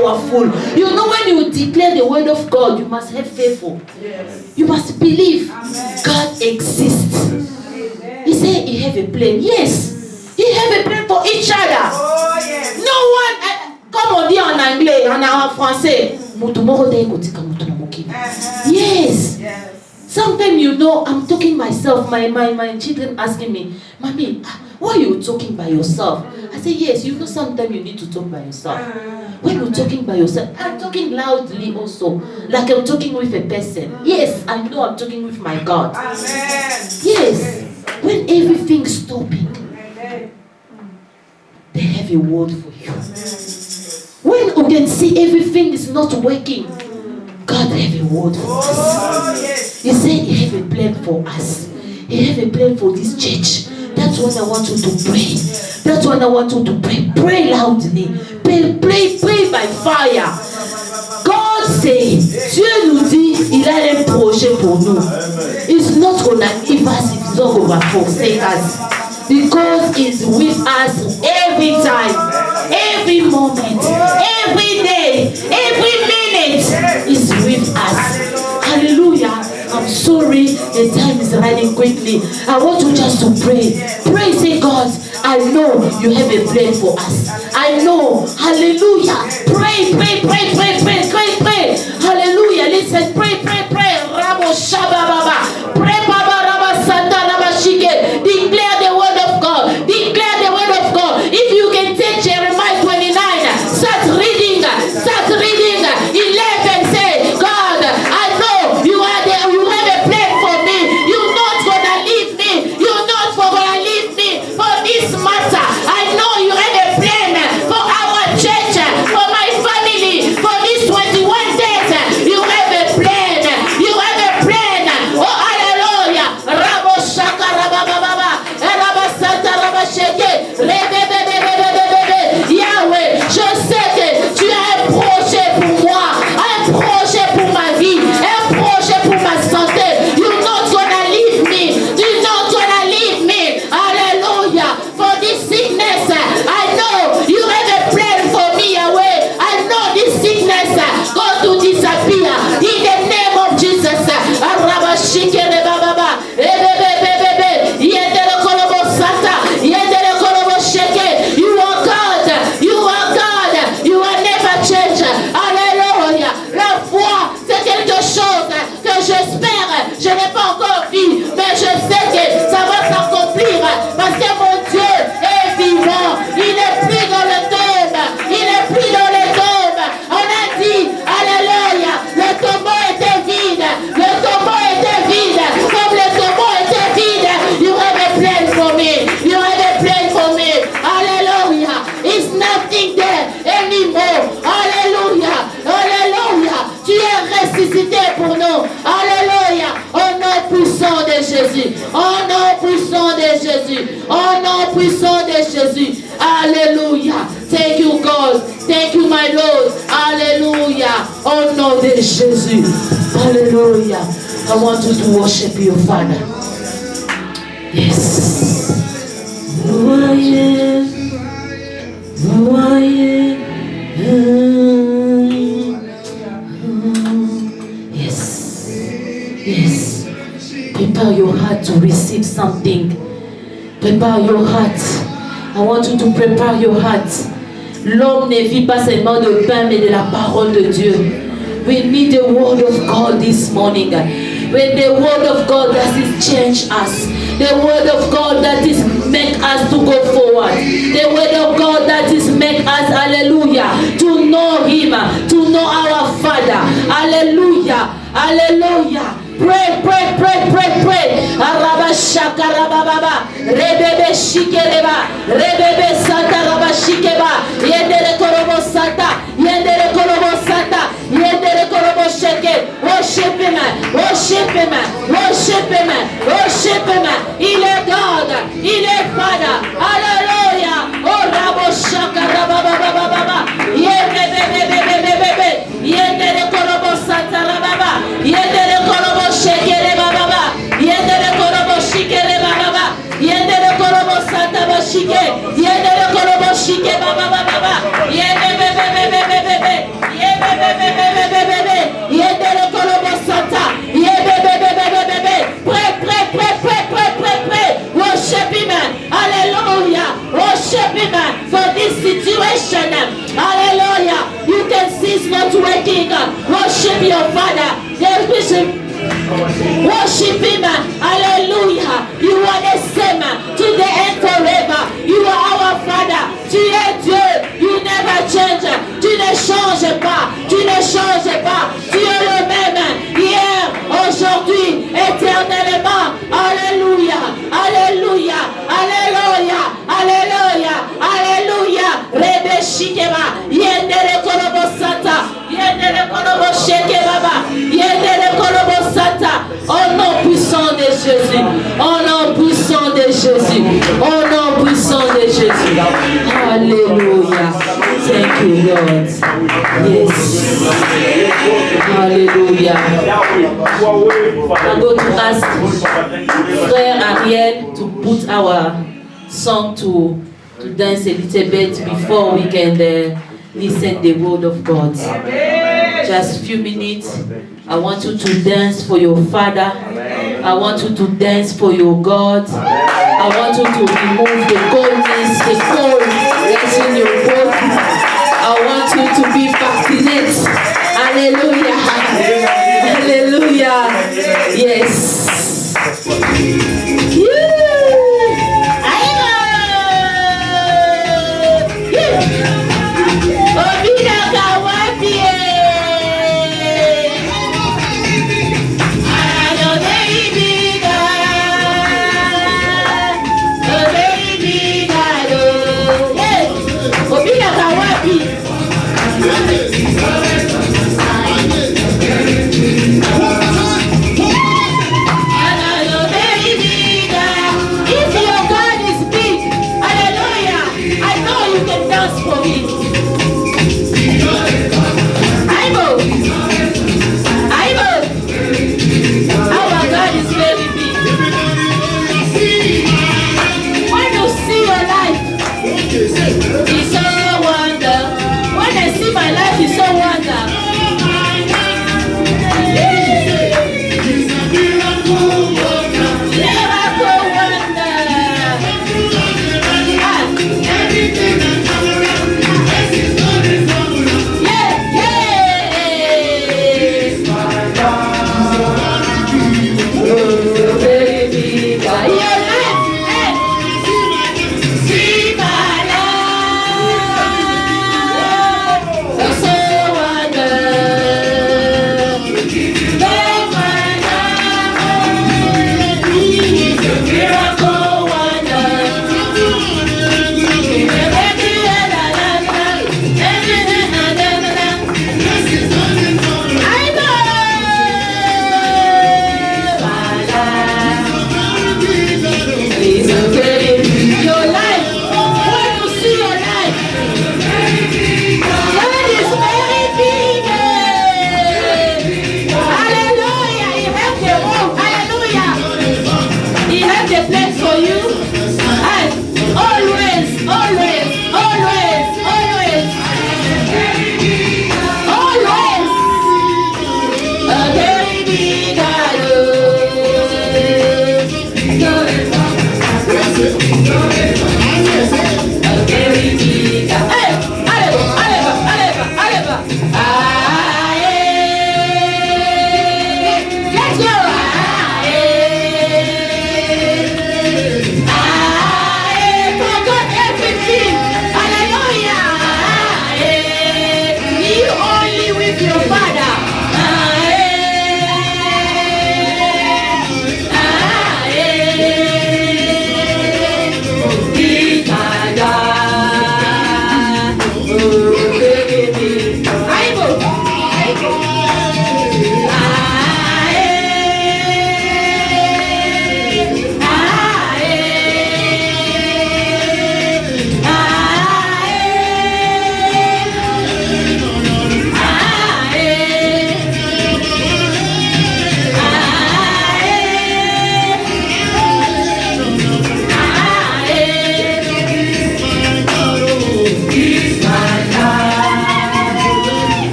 powerful. You know, when you declare the word of God, you must have faithful. Yes. You must believe. Amen. God exists. Amen. He said he have a plan. Yes. He have a plan for each other. Oh, yes. No one, comme on dit en anglais, en français. Yes. Yes. Sometimes, you know, I'm talking myself. My children asking me, Mommy, why are you talking by yourself? I say, yes, you know, sometimes you need to talk by yourself. When you're talking by yourself, I'm talking loudly also, like I'm talking with a person. Yes, I know I'm talking with my God. Amen. Yes, when everything's stopping, they have a word for you. When you can see everything is not working, God have a word for us. He said he have a plan for us. He have a plan for this church. That's what I want you to pray. That's what I want you to pray. Pray loudly. Pray by fire. God says, Dieu nous dit, il a un projet pour nous. It's not going to give us, it's not going to forsake us. Because it's with us every time, every moment, every day, every minute is with us. Hallelujah. I'm sorry, the time is running quickly. I want you just to pray. Pray, say, God, I know you have a plan for us. I know. Hallelujah. Pray. Hallelujah. Listen, pray. Rabo Shababa. Pray, Baba Rabba Santa Rabba Shike. Declare the word of God. Declare the word of God. If you can take Jeremiah 29, start reading. 11, say, God, I know you are there. You have a plan for me. You're not gonna leave me. You're not gonna leave me for this matter. I know you have a plan for our church, for my family, for these 21 days. You have a plan. You have a plan. Oh, hallelujah. Rabo Shaka Rababa. Rabba Santa Rabba Sheke. Yahweh, je sais que tu as un projet pour moi, un projet pour ma vie, un projet pour ma santé. You're not gonna leave me. You're not gonna leave me. Hallelujah. For this sickness, I know you have a plan for me, Yahweh. I know this sickness going to disappear in the name of Jesus. You are God. You are never changed. Alléluia. La foi, c'est quelque chose que j'espère. Je n'ai pas encore vu, mais je sais que ça va s'accomplir parce que mon Dieu est vivant. Il n'est plus dans le tombe. Il n'est plus dans le tombe. On a dit, alléluia, le tombeau était vide. Le tombeau était vide. Comme le tombeau était vide, you have a plan for me. You have a plan for me. Alléluia. It's nothing there anymore. Alléluia. Alléluia. Tu es ressuscité pour nous. Alléluia. Au nom puissant de Jésus. Au nom puissant de Jésus. Au nom puissant de Jésus. Alléluia. Thank you, God. Thank you, my Lord. Alléluia. Au nom de Jésus. Alléluia. I want you to worship your Father. Yes. Who I am. Who I am. Yes. Prepare your heart to receive something. Prepare your heart. I want you to prepare your heart. L'homme ne vit pas seulement de pain, mais de la parole de Dieu. We need the word of God this morning. When the word of God that is change us. The word of God that is make us to go forward. The word of God that is make us, hallelujah, to know Him, to know our Father. Hallelujah. Hallelujah. Pray. Araba shaka rababa. Rebebe shikereba. Rebebe santa raba shikeba. Yendere korobo santa. Yendere korobo santa. Yendere korobo sheke. Worship Him. Worship Him. Worship Him. Worship Him. Il est God. Il est Father. Hallelujah. Oh rabo shaka rababa. Yendere Yendere korobo santa rababa. Yendere korobo shekere baba. Yendere korobo shikere baba. Yendere korobo santa bashike. Yendere korobo shike baba. Yendere bebe. Jésus. Au nom puissant de Jésus. Au nom puissant de Jésus. Alléluia. Thank you, Lord. Yes. Alléluia. I'm going to ask Frère Ariel to put our song to dance a little bit before we can listen the word of God. Just a few minutes. I want you to dance for your Father. I want you to dance for your God. I want you to remove the coldness, the cold that's in your body. I want you to be passionate. Hallelujah. Hallelujah. Yes.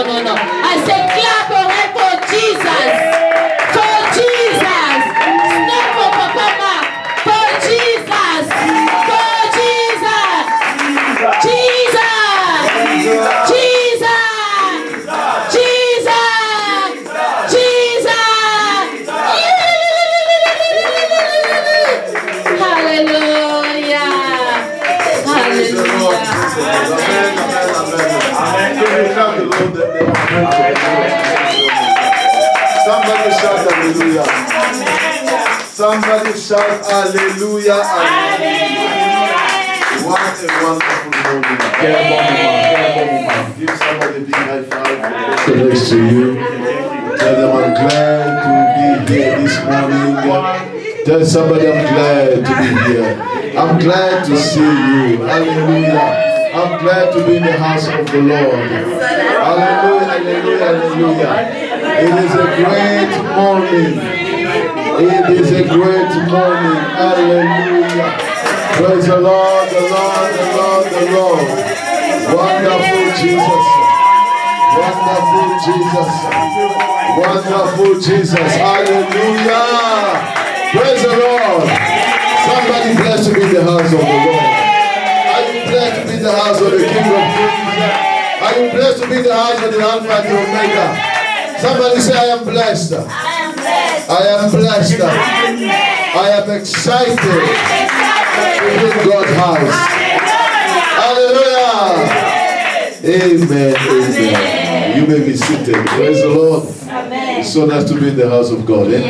no. I say clap your hand for Jesus. For Jesus. It's not for Papa Mark. For Jesus. For Jesus. Jesus. Jesus. Jesus. Jesus. Hallelujah. Hallelujah. Somebody shout hallelujah. Somebody shout hallelujah. What a wonderful moment. Give somebody a big high five. Next to you. Tell them I'm glad to be here this morning. Tell somebody I'm glad to be here. I'm glad to see you. Hallelujah. I'm glad to be in the house of the Lord. Hallelujah, hallelujah, hallelujah. It is a great morning. It is a great morning. Hallelujah. Praise the Lord, the Lord, the Lord, the Lord. Wonderful Jesus. Wonderful Jesus. Wonderful Jesus. Hallelujah. Praise the Lord. Somebody blessed to be in the house of the Lord. Are you blessed to be in the house of the King of Kings? Are you blessed to be in the house of the Alpha and the Omega? Somebody say, I am blessed. I am blessed. I am excited to be in God's house. Hallelujah. Amen. Amen. You may be seated. Praise the Lord. It's so nice to be in the house of God. Eh?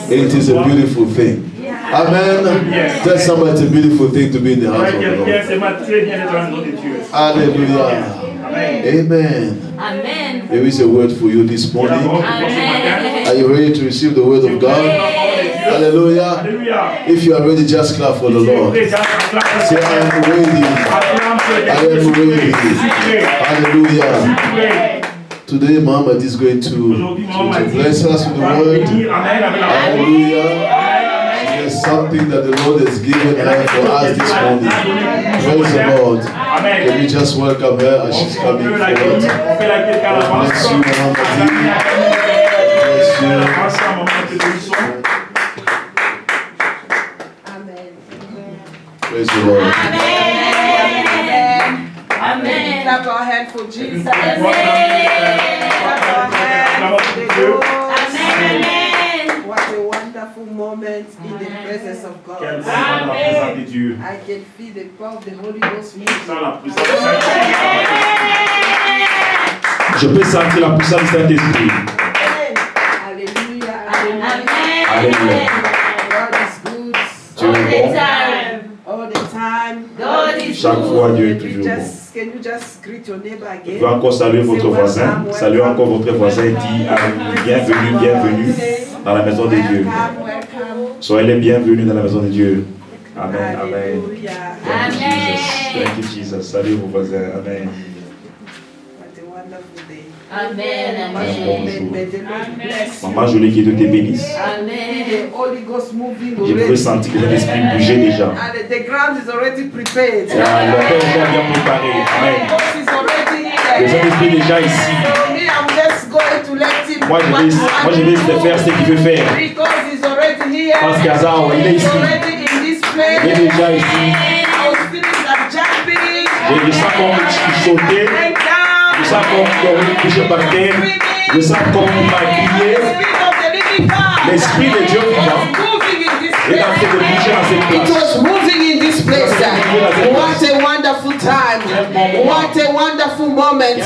It is a beautiful thing. Amen. Tell somebody it's a beautiful thing to be in the house of the Lord. Hallelujah. Amen. Amen. There is a word for you this morning. Amen. Are you ready to receive the word of God? Hallelujah. If you are ready, just clap for the Lord. Say, I am ready. I am ready. Hallelujah. Today, Muhammad is going to bless us with the word. Hallelujah. There's something that the Lord has given her for us this morning. Praise the Lord. Can you just welcome her as she's coming forward? God bless you, Muhammad. Bless you. Praise the Lord. Amen. Amen. Clap our hand for Jesus. Amen. Clap our hand for the Lord. Amen. What a wonderful moment in the presence of God. Amen. I can feel the power of the Holy Ghost moving. Je peux sentir la puissance du Saint-Esprit. Alléluia. Amen. Alléluia. God is good. Dieu est bon. All the time. Chaque fois, Dieu est toujours bon. Can you just greet your neighbor again? Vous pouvez encore saluer votre voisin. Saluez encore votre voisin et dit bienvenue, bienvenue dans la maison de Dieu. Soyez les bienvenus dans la maison de Dieu. Amen, amen. Thank you, Jesus. Thank you, Jesus. Salut vos voisins. Amen. What a wonderful day. Amen. Maman Jolie, qui Dieu te bénisse. Amen. Je peux sentir que l'esprit bougeait déjà. The ground is already prepared. Le terre est déjà bien préparé. Amen. Le Saint-Esprit est déjà ici. Moi, je vais laisser faire ce qu'il veut faire. Parce qu'Azar, il est ici. Il est déjà ici. Je sens comme sauter. Je sens comme toucher par terre. Je sens comme crier. L'Esprit de Dieu vivant est en train de bouger dans cette place. It was moving in this place. What a wonderful time. What a wonderful moment.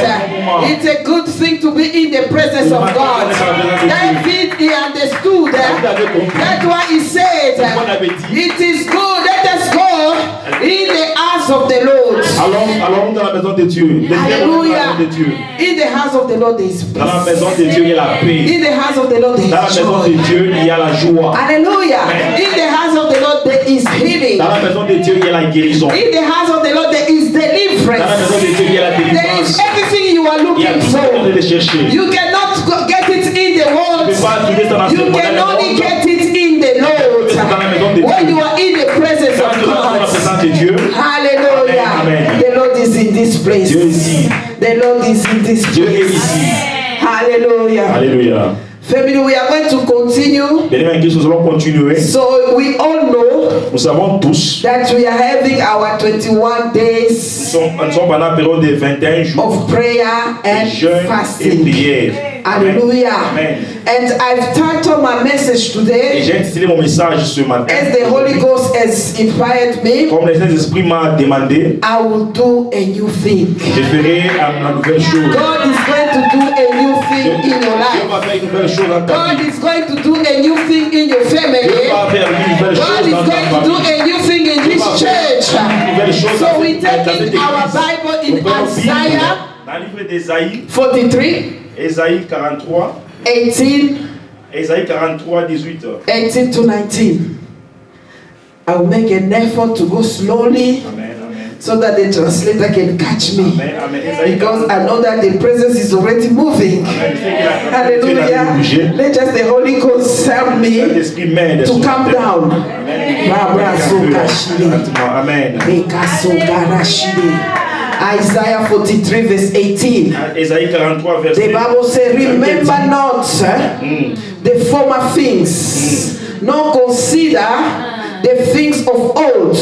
It's a good thing to be in the presence of God. David, he understood. That's why he said, it is good. Let us go in the house of the Lord. Allons dans la maison de Dieu. Hallelujah. In the house of the Lord there is peace. Dans la maison de Dieu, il y a la paix. In the house of the Lord there Dans la is maison de joy. Dieu, il y a la joie. Hallelujah. In the house of the Lord there is healing. Dans la maison de Dieu, il y a la guérison. In the house of the Lord there is Dans la maison deliverance. de Dieu, il y a la There délivrance. is everything you are Il y a looking tout ce que vous for. devez chercher. You cannot get it in the world. Tu ne peux pas trouver ça dans ce You monde. can only get it in the Lord. When you are in the presence Quand of tu vas dans la God. présence de Dieu, Hallelujah. Amen. The Lord is in this place. Dieu est ici. The Lord is in this Dieu est place. ici. Hallelujah. Alléluia. Family, we are going to continue. Bien-aimés en Christ, nous allons continuer. So we all know Nous savons tous, that we are having our 21 days nous sommes pendant la période des 21 jours of prayer de and jeûne et fasting. prière. Hallelujah. Amen. And I've titled my message Et today j'ai intitulé mon message ce matin. as the Holy Ghost has inspired me. Comme le Saint-Esprit m'a demandé, I will do a new thing. je ferai la nouvelle chose. God is going to do a new thing in your Dieu life. va faire une nouvelle chose dans ta God vie. is going to do a new thing in your Dieu family. va faire une nouvelle God chose is dans ta going to do famille. a new thing in this church. Une nouvelle chose So dans we cette take in our église. Bible in Nous prenons Bible Isaiah dans le livre d'Ésaïe, 43, Ésaïe 43, 18, Ésaïe 43, 18. 18 to 19. I will make an effort to go slowly Amen, amen. so that the translator can catch me. Amen, amen. Ésaïe Because I know that the presence is already moving. Amen. Je sais que la Hallelujah. bouger. Let just the Holy Ghost help me L'Esprit m'aide to calm down. Amen. Barbara Sokashiri. Amen. Isaiah 43 verse 18. Ésaïe 43, verset. The Bible says, remember not the former things, nor consider the things of old.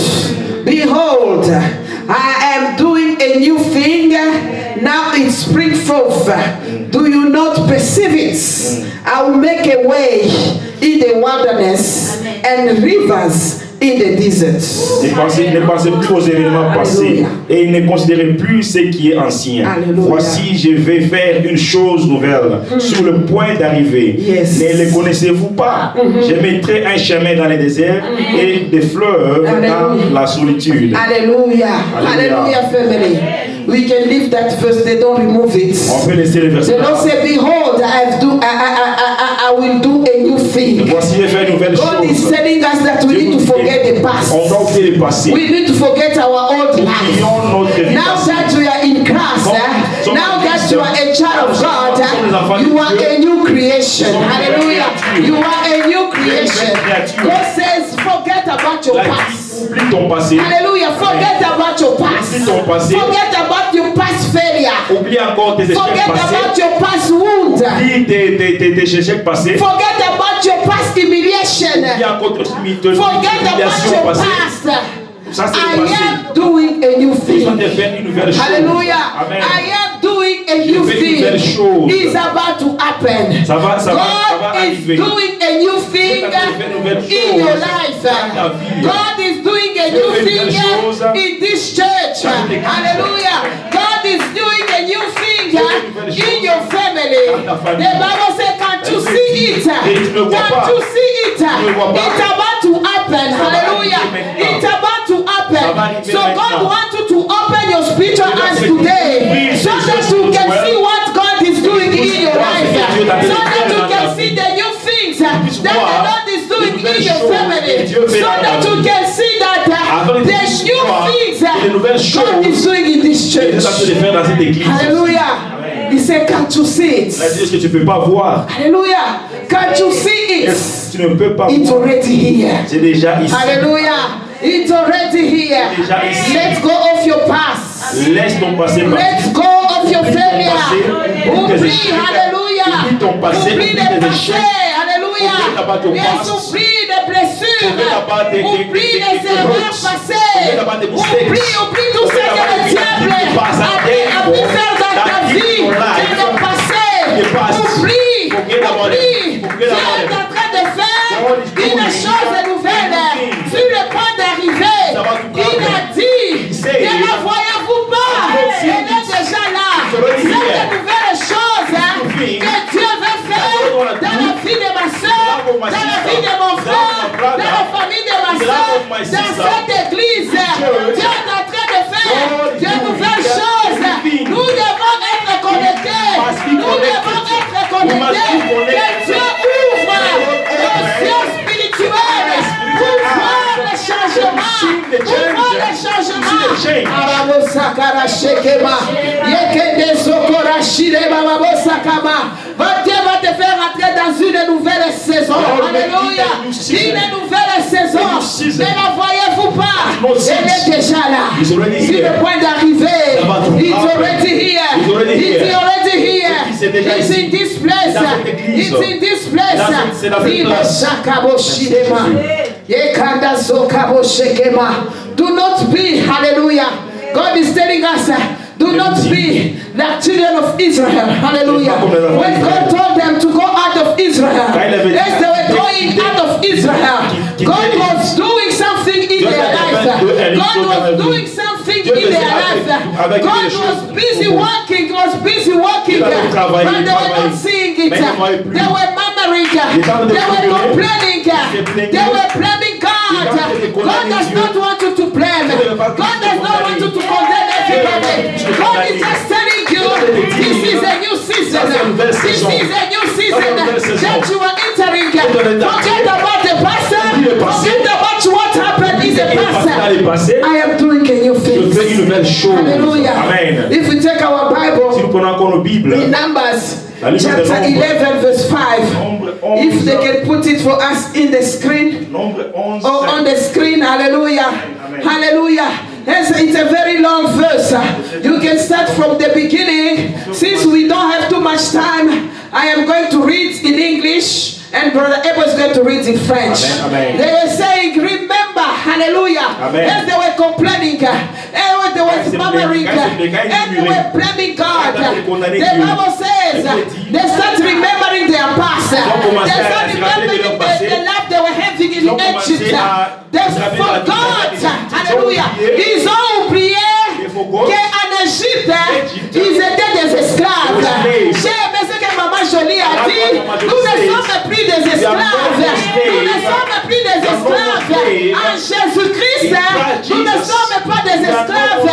Behold, I am doing a new thing, now it springs forth. Do you not perceive it? I will make a way in the wilderness and rivers in the desert. Ne pensez plus aux événements passés Alléluia. et ne considérez plus ce qui est ancien. Alléluia. Voici, je vais faire une chose nouvelle sur le point d'arriver. Yes. Ne le connaissez-vous pas? Je mettrai un chemin dans les déserts et des fleuves dans la solitude. Hallelujah. Hallelujah, family. We can leave that verse, they don't remove it. On peut laisser le verset The Lord là. said, behold, I will do a new thing. Voici, je vais faire une nouvelle God is chose. telling us that we need to forget the past. On doit oublier le passé. We need to forget our old life. Oublions notre vie Now passée. that we are in Christ, now that you are a child of God, you are a new creation. Hallelujah. You are a new creation. God says, forget about your La vie, past. oublie ton passé. Hallelujah. Forget about your past. Oublie ton passé. Forget about your past failure. Oublie encore tes échecs Forget passés. about your past wound. Oublie tes échecs passés. Forget about your past humiliation. Oublie encore tes Forget about humiliations your passées. past. Ça, c'est I le passé. am doing a new Ils ont thing. fait une nouvelle chose. Hallelujah. Amen. I am doing a new fais une nouvelle thing. chose. It's about to happen. Ça va God is arriver. doing a new thing Dieu fait une nouvelle in chose your life. dans ta vie. God is doing a Dieu new fait une thing nouvelle chose in this church. dans l'église. Hallelujah. God is doing a new thing Dieu fait une nouvelle chose in your family. dans ta famille. The Bible says, can't you see it? Et tu ne vois Can't pas. you see it? Tu ne vois pas. It's about to happen. Ça va Hallelujah. arriver maintenant. It's about to Ça va happen. arriver So God maintenant. wants you to open your spiritual Dieu eyes veut today ouvrir so tes that yeux you can spirituels. see what God is doing in your voir life. ce que Dieu t'a So fait that you dans can ta see vie. the new things that puisses the voir Lord is doing les nouvelles in your choses family. que Dieu fait So dans ta that you vie. can see that Afin que tu the puisses new voir things les nouvelles God is choses doing in this que Dieu church. t'a fait faire dans cette église. Hallelujah. He said, can't you see C'est it? ce que tu ne peux pas voir. Hallelujah. Can't you see it? Tu ne peux pas It's voir. already here. C'est déjà ici. Hallelujah. It's already here. Déjà ici. Let's go off your past. Laisse ton passé Let's partir. go off your Oublie ton failure. passé, oublie tes Oublie, échecs. alléluia. Oublie ton passé, Oublie oublie les tes passés, échecs. alléluia. Forget about your Les past. oublie des blessures. Forget about the- Oublie the- les the erreurs hurts. passées. Forget about the mistakes. Oublie tout ce Forget que about le the diable things that pass a and pu faire dans ta that vie, in your life. dans le passé. The past. Oublie, Forget about it. oublie. Forget Dieu about est it. en train de faire God is doing une chose nouvelle things. sur le point d'arriver. It's about to Il a happen. dit, said, ne la voyez-vous pas? don't see Elle est it. déjà là. It's already C'est here. de nouvelles choses things que Dieu veut faire God wanna dans do la vie de ma soeur, in the life of my dans la sister, vie de mon in the life frère, of my brother, dans la famille de ma in the soeur, life of my dans sister, cette église. church. Dieu est en train de faire God is de doing nouvelles that choses. thing. Nous devons être connectés. must be Nous devons connected. être We must be connectés. connected. Que Dieu ouvre nos yeux spirituels pour voir le changement. Pour voir le changement. Arabosakara shekema. Yekende sokora shireba babosakama. Dieu va te faire entrer dans une nouvelle saison. Alléluia. Une nouvelle saison. Ne la voyez-vous pas? Elle est déjà là. It's already Sur here. le point d'arriver. About to It's happen. already here. It's already It's here. already here. C'est déjà It's ici. in this place. Dans cette église. It's in this place. C'est dans cette place. Do not be, hallelujah. God is telling us, do not be like children of Israel. Hallelujah. When God told them to go out of Israel, as they were going out of Israel, God was doing something in their life. God was doing something in their life. God was busy working, but they were not seeing it. They were murmuring, they were complaining, they were blaming God. God does not want you to blame. God does not want you to condemn everybody. God is just telling you, this is a new season. This is a new season that you are entering. Forget about the past. Forget about what happened in the past. I am doing a new thing. Hallelujah. Amen. If we take our Si Bible nous prenons encore nos Bibles, in Numbers La livre de chapter Nombre. 11 verse 5, Nombre 11, if they can put it for us in the screen, Nombre 11, or on the screen, hallelujah, Amen. hallelujah. Yes, it's a very long verse. You can start from the beginning. Since we don't have too much time, I am going to read in English and Brother Abel is going to read in French. Amen, amen. They were saying, remember, hallelujah. Amen. Yes, they were complaining, and they were murmuring, and they were blaming God. The Bible says they start remembering their past. They start remembering the life they were having in Egypt. They forgot, hallelujah. Ils ont oublié qu'en Égypte, ils étaient des esclaves. J'ai aimé ce que Maman Jolie a dit. Nous ne sommes plus des esclaves. Nous ne sommes plus des esclaves. En Jésus-Christ, nous ne sommes pas des esclaves.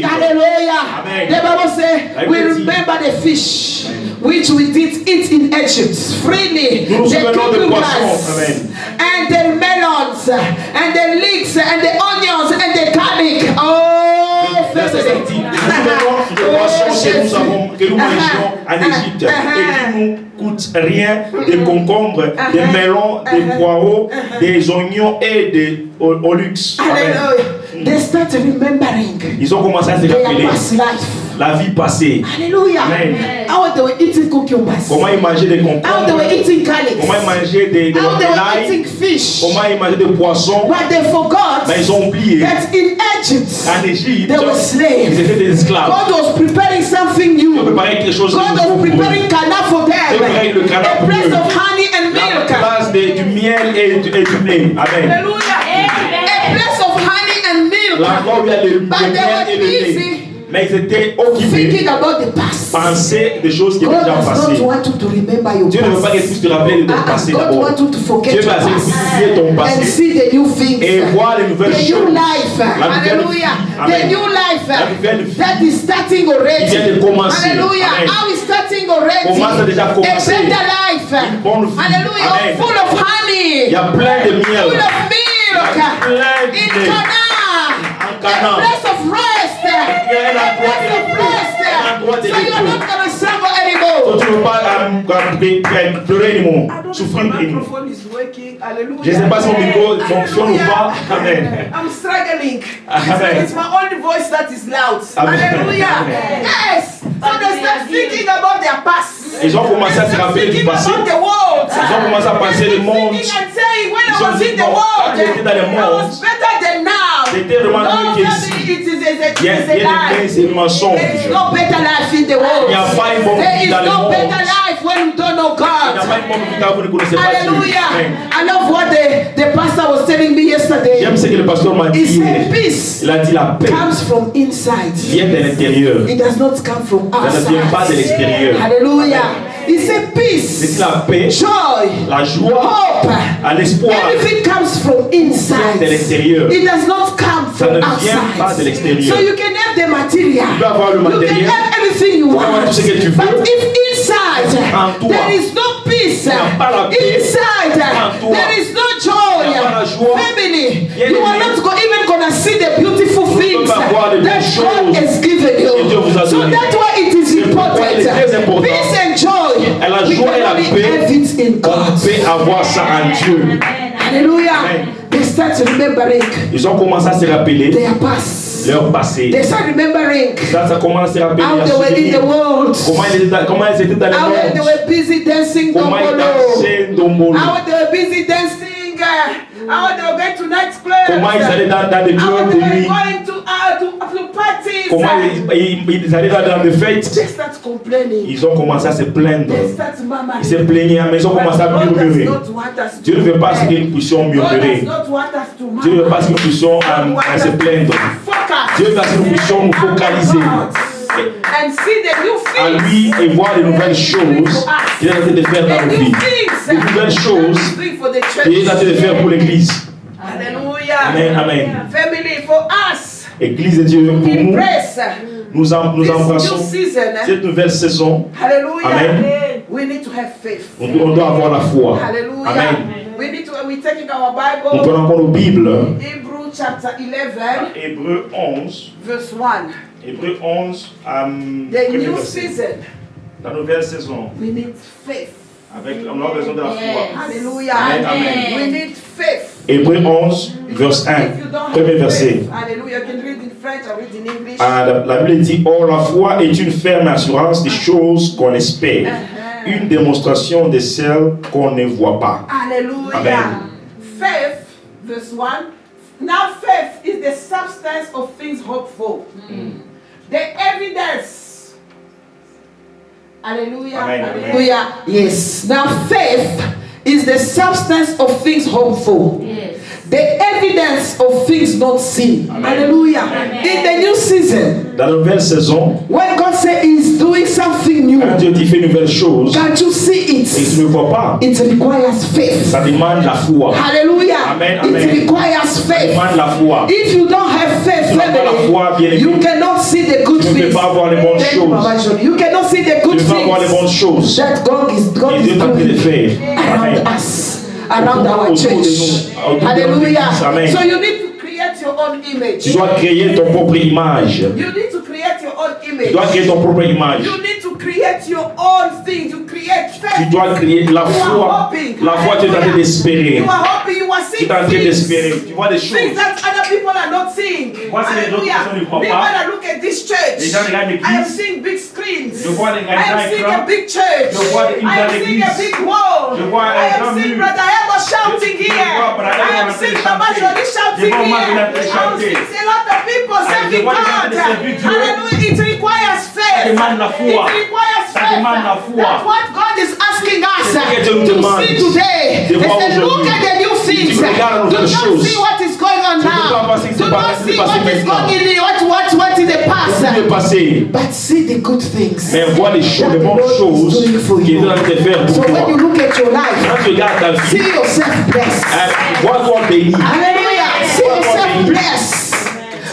Hallelujah. The Bible says, we remember the fish which we did eat in Egypt freely. Nous nous The souvenons des poissons. cucumbers Amen. and the melons and the leeks and the onions and the garlic. Oh, Verset 7. Nous souvenons des poissons que nous mangeons en Égypte et qui nous coûtent rien, des concombres, des melons, des poireaux, des oignons et des olux. Amen. Hallelujah. They start remembering Ils ont commencé à se their rappeler past life. la vie passée. Hallelujah. Amen. How they were eating cucumbers. Comment ils mangeaient des How they were concombres, eating garlic. comment ils mangeaient des How they were l'ail, eating fish. comment ils mangeaient des poissons. But they forgot Mais ils ont oublié that in Egypt qu'en Égypte, they were ils slaves. étaient des esclaves. God was preparing something Ils ont new. préparé quelque chose de God nouveau was pour eux. preparing Cana for them. Préparer le canard A pour place eux. of honey and La milk. place du miel et du lait. Amen. Hallelujah. A place of honey and milk. L'endroit où il y a le But they miel et were le lait. busy Mais ils étaient occupés, thinking about the past. penser des choses qui étaient God déjà does passées. not want you to remember your Dieu ne veut pas que past. tu te rappelles de ton passé God d'abord. wants you to forget Dieu your va essayer past d'oublier ton and passé see the new things. et voir les nouvelles The new choses. life. La nouvelle Hallelujah. vie. The Amen. new life La nouvelle vie. that is starting already. Qui vient de commencer. Hallelujah. Amen. How is starting already? Commence déjà à commencer. A better life. Une bonne vie. Hallelujah. Amen. Full of honey. Il y a plein de miel. Full of milk. plein de In lait. Cana. En Canaan. A place of rest. Il y a un A endroit place de of repos. Un endroit rest. de So you are repos. not going to suffer anymore. Donc tu ne veux pas pleurer anymore, souffrir anymore. Microphone is working. Hallelujah. Je ne sais pas si mon micro fonctionne ou pas. Amen. I'm struggling. Amen. It's my only voice that is loud. Amen. Hallelujah. Yes. So they start thinking about their past. Ils ont commencé à se rappeler du Thinking passé. about the world. Ils ont commencé à penser le monde. Thinking and saying, when Ils I ont was dit, in the non, world, quand j'étais dans le I monde, was better than now. c'était vraiment No, mieux family, qu'ici. it is a Il y a lie. c'est un mensonge. There is no better life in the world. Il n'y a pas une bonne There vie is dans le no monde. better life when you don't know Il n'y a God. pas une bonne vie car vous ne connaissez pas Dieu. Hallelujah. Amen. I love what the pastor was telling me yesterday. J'aime ce que le pasteur m'a He dit said hier. peace Il a dit la paix comes from inside. vient de l'intérieur. It does not come from Ça ne vient pas de outside. l'extérieur. Hallelujah. He said C'est peace, la paix, joy, la joie, hope. à l'espoir. Everything comes from inside. De l'extérieur. It does not come Ça from ne vient pas de outside. l'extérieur. So you can have the material. Tu peux avoir le You can matériel. have everything you peux avoir want. tout ce que tu veux. But if inside En toi, there is no peace, il n'y a pas la paix. inside En toi, there is no il n'y a pas la joy, joie. family, Bien you are aimé. not even gonna see the beautiful things pas voir les that belles God choses has given que Dieu vous a you. So données. that's why it is C'est pourquoi il est très important. important. Peace and joy. Et la We joie can et la only paix, have it in on God. peut avoir ça en Dieu. Hallelujah. Amen. They start remembering Ils ont commencé à se rappeler their past. Leur passé. They start remembering Ça commence à se rappeler. how à they were in souvenir. the world. Comment ils étaient dans How le they monde. were busy dancing Comment ils dombolo. dansaient Dombolo. How they were busy dancing. How they were going to nightclubs. Comment ils allaient dans des How clubs they de were nuit. going to parties. Comment ils allaient dans des fêtes. They start complaining. Ils ont commencé à se plaindre. They start Ils murmuring. se plaignaient, mais ils ont commencé à God does murmurer. not want us to Dieu ne veut pas ce que nous puissions God does murmurer. not want us to Dieu ne veut murmur. pas ce que nous puissions à se plaindre. Focus. Dieu veut que nous puissions nous focaliser And see the new à things. lui et voir les nouvelles choses qu'il est en train de faire dans The nos new vies. things. Les nouvelles choses Doing for the qu'il est en train de church. faire pour l'Église. Hallelujah. Amen, amen. Family, for us, Église de Dieu, pour nous, embrace nous this embrassons new season. cette nouvelle saison. Hallelujah. Amen. We need to have faith. On doit avoir la foi. Hallelujah. Amen. We're taking our Nous Bible, prenons encore nos Bibles. Hebrew chapter 11, Hébreux 11. verse 1. Hébreux 11. The premier new verset. season, La nouvelle saison. we need faith. Avec, on a besoin de la foi. Hallelujah. Amen, amen. We need faith. Hébreux 11, verse 1. If you don't have Premier verset. faith, hallelujah, you can read in French or read in English. La Bible dit, or la foi est une ferme assurance des choses qu'on espère, une démonstration de celles qu'on ne voit pas. Hallelujah. Amen. Faith, verse 1. Now faith is the substance of things hoped for. The evidence. Hallelujah. Amen. Hallelujah. Yes. Now faith is the substance of things hoped for. The evidence of things not seen. Hallelujah. In the new season, Dans la nouvelle saison, when God says He's doing something new, quand Dieu dit fait une nouvelle chose, can't you see et tu it? ne le vois pas, It requires faith. ça demande la foi. Hallelujah. Amen, It amen. requires Ça faith. demande la foi. If you don't have faith, Tu n'as pas la foi, bien family, you aimé. cannot see the good Tu ne peux things. pas voir les bonnes Thank you, Mama choses. Jolie. You cannot see the Tu good ne peux pas voir les bonnes things choses. that God Et is Dieu est en train de doing faire. around Amen. us, around our Autour de church. nous, autour de notre Hallelujah. église. Amen. So you need to create your own image. Tu dois créer ton propre image. You need to create your own Tu image. dois créer ton propre image. You need to create your own thing. You create faith. Tu dois créer la You are foi. hoping. La foi, tu es en train d'espérer. You are hoping. You are Tu seeing es en train things. d'espérer. Tu vois des Things choses. that other people are not seeing. Vois si les autres personnes ne croient We pas. want to look at this church. Les gens regardent l'église. I am seeing big screens. Je vois des I am grands seeing écrans. a big church. Je vois une I am grande seeing a église. big wall. Je vois un I am grand seeing mur. Brother Emo shouting Je here. vois Brother Emo I am en train de seeing Mama chanter. Jolie shouting Je vois Mama here. Jolie en train de I am chanter. seeing a lot of people serving vois des gens God. qui servent Dieu. Hallelujah. It requires faith. demande la foi. It requires Ça faith. demande la foi. That's what God is asking us C'est ce que Dieu nous to demande see today. de He voir said, look aujourd'hui. at the new Si things. tu regardes la Do nouvelle not chose, see what is going on tu ne peux pas voir now. ce qui Do se not passe see what is maintenant. going in what in the past. Le passé. But see the good things. Mais vois les choses, that les the bonnes Lord is choses doing for qu'il est you. en train de faire pour So when you toi. look at your life, Quand tu regardes ta see vie, yourself blessed. vois-toi béni. Hallelujah. See yourself blessed.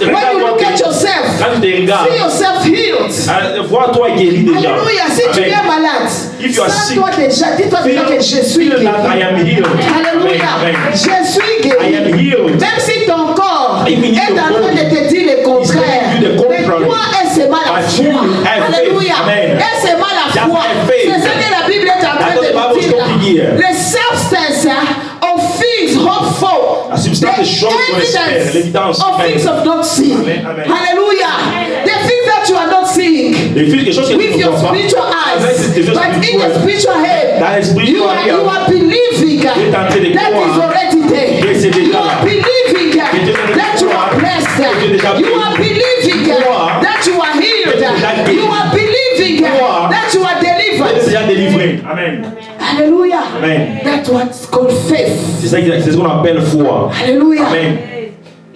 When you look at yourself, Quand tu te regardes, see yourself healed. vois-toi guéri déjà. Alléluia. Si tu Amen. es malade, If you are sick, sens-toi déjà, dis-toi déjà que je suis Feel guéri. that I am healed. Alléluia. Amen. Je suis I am guéri. healed. Même si ton corps Even if est your en train body de te dire le contraire, is telling you the mais contrary, toi, aie-moi la but you foi. have faith. Alléluia. Amen. Aie-moi la Just foi. have faith. C'est ce que la Bible est en train That's what the Bible is de talking dire. here. The substance of things hoped for. La substance The des choses qu'on espère, l'évidence. of things of not seen. Amen, amen. Hallelujah. The things that you are not seeing Les choses que with tu ne your vois pas, spiritual avec eyes, tes yeux but in the spirituels, spiritual head, dans l'esprit you are spirituel, believing that en train de is croire already there. que c'est déjà You are là. believing Que tu es en train de that you croire are blessed. que tu es déjà You béni. are believing Croire that you are healed. que tu es déjà guéri. You are believing Croire that you are Tu es delivered. déjà délivré. Amen. Hallelujah. Amen. That's what's called faith. C'est ça, c'est ce qu'on appelle foi. Hallelujah. Amen.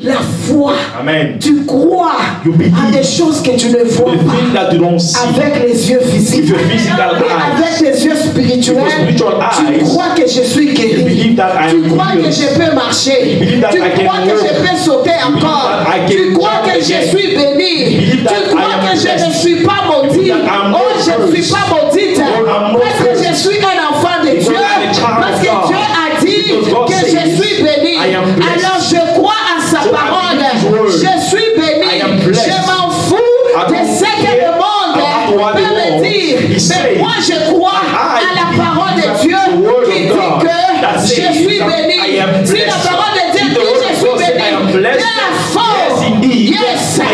La foi. Amen. Tu crois You believe. à des choses que tu ne vois The pas thing that you don't see avec les yeux physiques. with your physical Mais eyes. avec tes yeux spirituels, With your spiritual tu eyes, crois que je suis you guéri. believe that I Tu am crois que healed. je peux marcher. believe that Tu I can crois que walk. je peux sauter encore. that I can Tu crois jump que je again. suis béni. believe that Tu crois I am que je ne blessed. suis pas maudit. that I am Oh, not je ne suis cursed. pas maudite. Oh, I'm not Parce que je cursed. suis un enfant de Because Dieu. I'm a child Parce of que God. Dieu a dit Because God que je says, suis béni. I am blessed. Alors je crois à sa So I parole. believe His word. Je suis béni. I am blessed. Je m'en fous I de don't ce que care le monde about what peut the me world dire. is Mais saying. moi je crois I à la believe parole de that Dieu the word qui of dit God that que je says suis that béni. I am Si la blessed. parole de Dieu If dit the word je of suis God says I am béni, blessed, therefore, yes, indeed, yes, I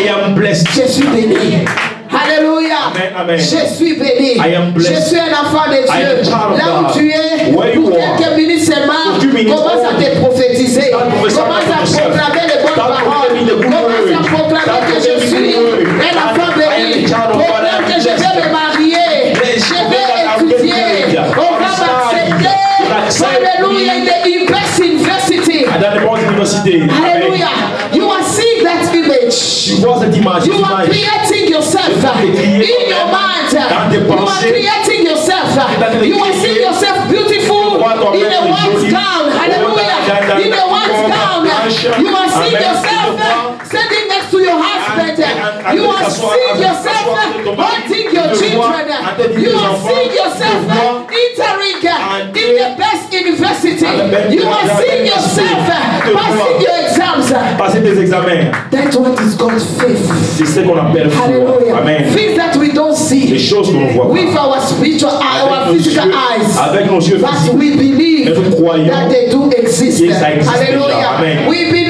béni. Alléluia. Amen, amen. Je suis béni. I am blessed. Je suis un enfant de I am a Dieu. child of Là où God. tu es, Where you pour are. quelques minutes seulement, For 2 minutes commence à only. te prophétiser. Start prophesying Commence à to yourself. proclamer les bonnes Start paroles. proclaiming the good Commence à words. proclamer Start que je proclaiming suis the good words. un enfant I am béni. a child of God. Proclame I am que je vais blessed. me marier. Je vais étudier. On va m'accepter. Alléluia. In the best university. Dans les bonnes universités. Hallelujah. You are seeing that image. Tu vois cette image. You are creating yourself in your mind. You are creating yourself. You are seeing yourself beautiful in a white gown. Hallelujah. In a white gown. You are seeing yourself standing next to your husband. You are seeing yourself holding your children. You are seeing yourself entering in the best university. You are seeing yourself passing your exams. Passer tes examens. That's what is God's faith. C'est ce qu'on appelle foi. Hallelujah. Amen. Things that we don't Les see choses que l'on voit with pas. our spiritual eye, our Avec nos physical yeux- eyes. avec nos yeux But physiques. we believe Mais nous croyons that they do exist. que ça existe déjà. Hallelujah. Amen. We believe